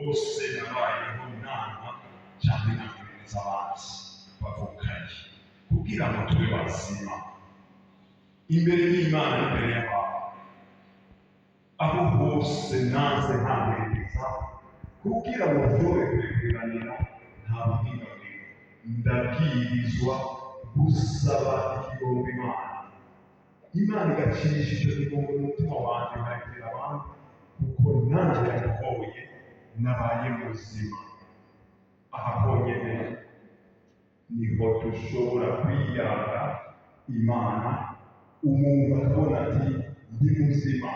bose nabayeho nama cyangwa inamiriza abanzi bavukanye kugira ngo tube bazima imbere y'Imana n'imbere y'abantu. Aho hose naze ntamwemeza kugira ngo nshobore kwegeranira nta buhinga bwiwe, ndabwirizwa gusaba ikigomba Imana igacisha icyo kigomba mu mutima wanjye nkabibwira abandi, kuko nanjye yaduhoye nabaye muzima. Aha honyine niho dushobora kwiyanga Imana, umuntu akabona ati ndi muzima.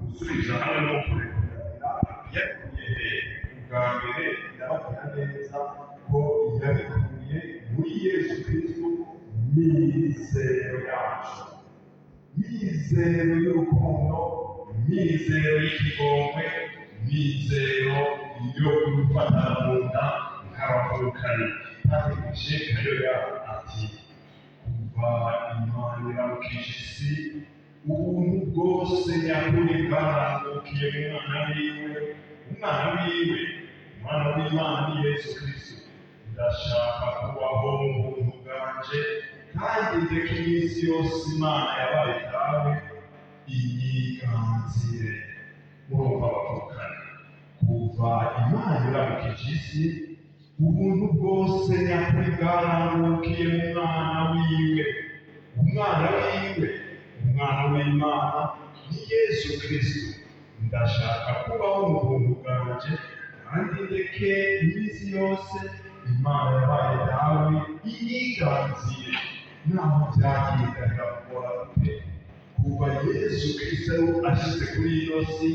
Gusubiza hamwe no kurekurira yakuye ubwa mbere ndababwira neza ko yabikuye muri Yesu Kristo, mizero yacu, mizero y'urukundo, mizero y'ikigongwe, mizero yo gufata mu nda nk'abavukanye. Patrick Kayoya ati kuva Imana iramukije isi ubuntu bwose nyakuri bwarangukiye mu mwana wiwe umwana w'Imana ni Yesu Kristo. Ndashaka kubaho mu buntu bwanje kandi ndeka iminsi yose Imana yabaye dawe inyiganzire. Murumva bavukanye, kuva Imana iramukije isi ubuntu bwose nyakuri bwarangukiye mu mwana wiwe umwana w'Imana ni Yesu Kristo. Ndashaka kubaho mu buntu bwanje kandi ndeke iminsi yose Imana yabaye dawe inyiganzire. Naho byagiye birakora gute, kuva Yesu Kristo ashyize kuri ino si,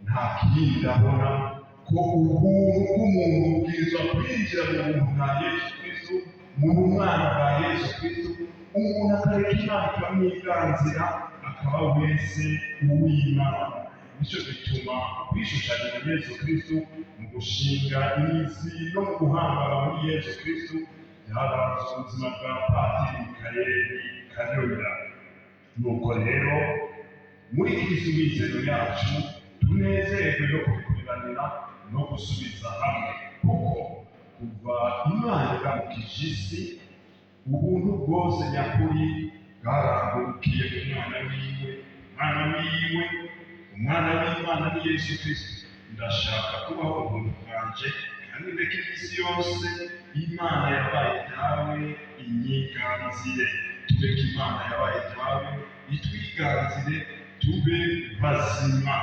nta kindi ndabona ko ubuntu bw'umuntu bubwirizwa kwinjira mu buntu bwa Yesu Kristo, mu mwana bwa Yesu Kristo. Umuntu akareka Imana ikamwiganzira akaba wese uw'Imana. Nicyo gituma kwishushanya na Yesu Kristo mu gushinga imizi no mu guhangara muri Yesu Kristo byaranze ubuzima bwa Patrick Kayoya. Nuko rero muri Kristo mizero yacu tunezerwe no kubikuranira no gusubiza hamwe, kuko kuva Imana iramukije isi, ubuntu bwose nyakuri bwarambukiye umwana w'Imana ni Yesu Kristo. Ndashaka kubaho ubuntu bwanje, kandi ndeke iminsi yose Imana yabaye dawe inyiganzire. Tureke Imana yabaye dawe itwiganzire, tube bazima.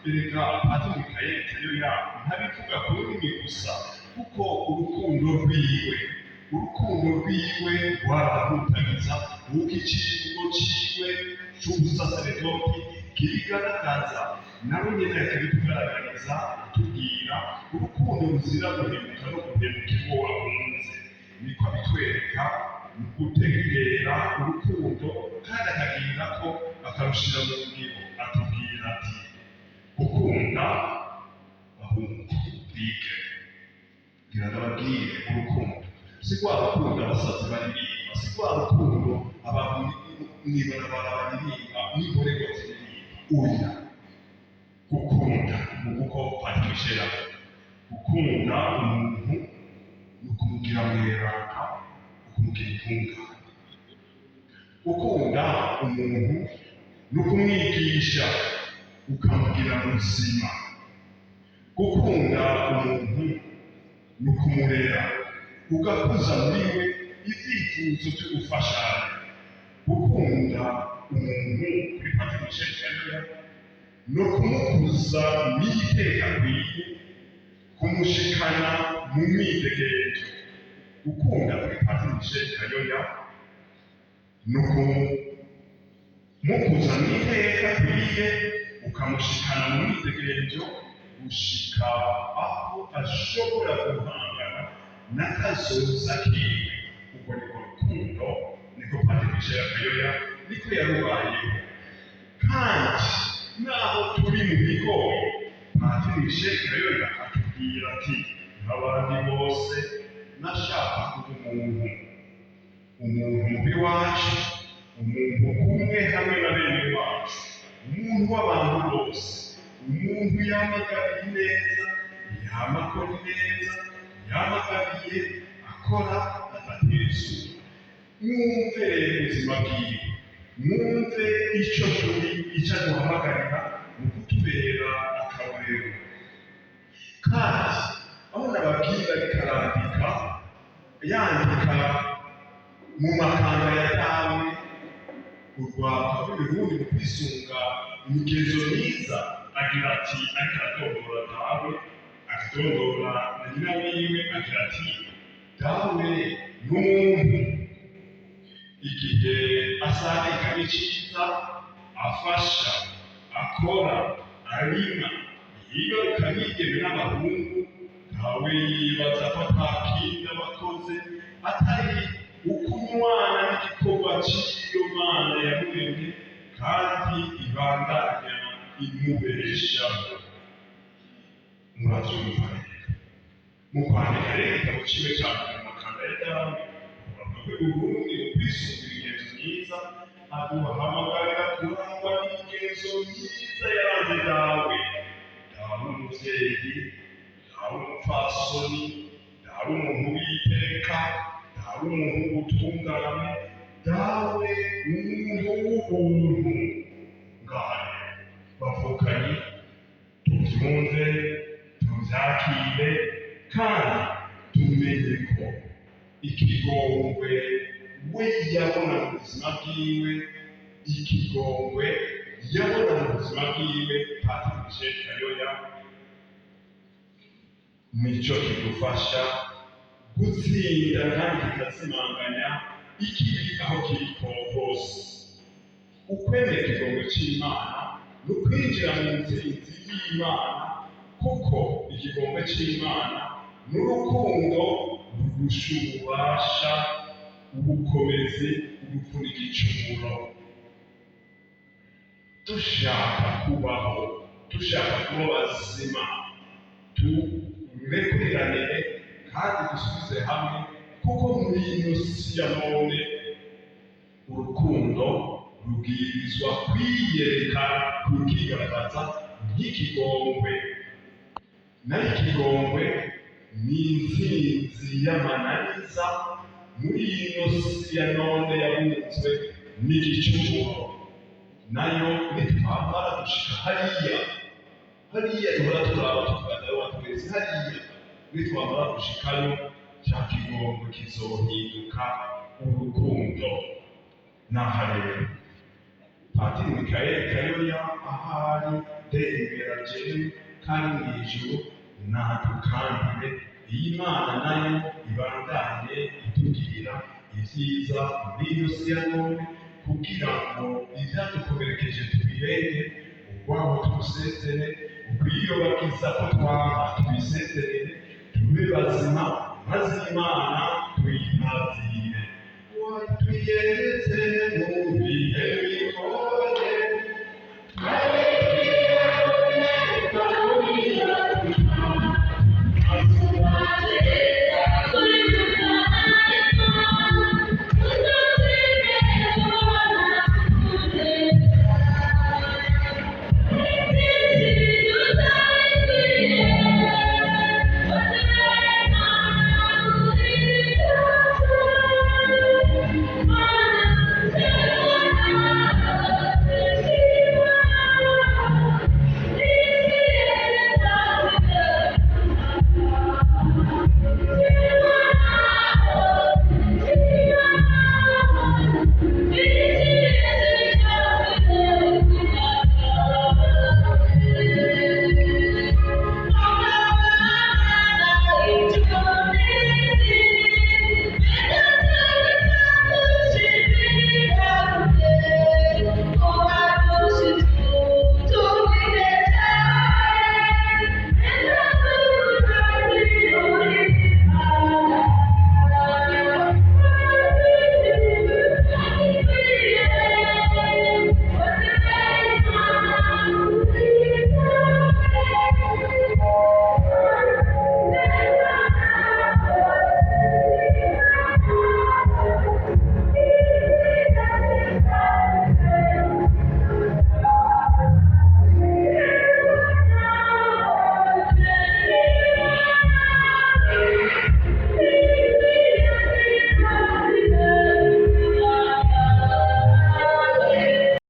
Erega Padiri Mikayeli Kayoya ntabivuga ku rurimi gusa, kuko urukundo rwiwe rwarahutagiza uko icivugo ciwe c'ubusaseredoti kirigaragaza. Nawe nyene yakabitugaragariza atubwira urukundo ruzira guhemuka no guhemuka uwo wahunze. Niko abitwereka mu gutegera urukundo, kandi akagira ko akarushira mu ngiro. Atubwira ati gukunda bahungu bige. Ngira ndababwire urukundo si rwa rukundo abasazi baririmba, si rwa rukundo abantu mw'ibarabara baririmba n'imborerwa ziririmba. Oya, gukunda ni uko Padiri Michel avuga. Gukunda umuntu ni ukumugira mweranda, ukumugira intungane. Gukunda umuntu ni ukumwigisha ukamugira muzima. Gukunda umuntu ni ukumurera ugakuza muri we ivyifuzo vyo gufashanya. Gukunda umuntu kuri Padiri Michel Kayoya no kumukuza n'iteka kwiye, kumushikana mu mwidegerezo. Gukunda kuri Padiri Michel Kayoya no kumukuza n'iteka kwiye, ukamushikana mu mwidegerezo gushika aho ashobora guhangana n'akazoza kiwe. Ubwo niko rukundo, niko Padiri Michel Kayoya niko yarubayeho. Kandi naho turi mu bigoye, Padiri Michel Kayoya atubwira ati nk'abandi bose nashaka kuba umuntu mubi wacu, umuntu kumwe hamwe na bene wacu, umuntu w'abantu bose, umuntu yamagabiye neza, yamakora neza, yamagabiye akora adatera isura. Mwumve ubuzima bwiwe, mwumve icyo turi, icyo aduhamagarira mu kutubera akarorero. Kandi aho nababwira ariko yandika mu makanga ya dawe urwapa rw'Uburundi mu kwisunga imigenzo myiza, agira ati ariko aradondora dawe, akadondora na nyina wiwe, agira ati dawe n'umuntu igihe asangika n'iciza, afasha, akora, arima, yigaruka yigeme n'abahungu, dawe yibaza ko atakindi abakoze atari ukunywana n'igikorwa cy'iyo Mana yamuremye, kandi ibandanya imubeshaho. Muravyumva rero, mu kwandika rero igitabo ciwe ca mbere mu makanga ya dawe, Uburundi mu kwisunga imigenzo myiza, aduhamagarira kurangwa n'imigenzo myiza yaranze dawe. Dawe umuvyeyi, dawe umupfasoni, dawe umuntu w'iteka, dawe umuntu w'ubutungane, dawe umuntu w'ubuntu. Ngahe bavukanye, tuvyumve, tuvyakire, kandi tumenye ko ikigongwe we yabona mu buzima bwiwe, ikigongwe yabona mu buzima bwiwe Padiri Michel Kayoya nico kidufasha gutsinda kandi kikazimanganya ikibi aho kiriko hose. Ukwemera ikigongwe c'Imana ni ukwinjira mu ntsinzi y'Imana, kuko ikigongwe c'Imana ni urukundo rugusha ububasha, ubukomezi, ubupfunika igicumuro. Dushaka kubaho, dushaka kuba bazima, turekuranire kandi dusubize hamwe, kuko muri ino si ya none urukundo rubwirizwa kwiyereka, rukigaragaza nk'ikigongwe. Naho ikigongwe ni intsinzi y'amananiza muri ino si ya none yabunzwe n'igicumuro. Nayo nitwamara gushika hariya duhora turaba tukagaba twese hariya, nitwamara gushikayo cya kigongo kizohinduka urukundo. Naha rero Patiri Mikaeli Kayoya ahari ndembera jewe kandi mw'ijuru natukambire iyi Mana nayo ibandanye itugirira ibyiza muri iyo si ya none, kugira ngo ivyadukomerekeje tubirenge, urwabo turusezere, ukwiyobagiza ko twanga tubisezerere, tube bazima, maze Imana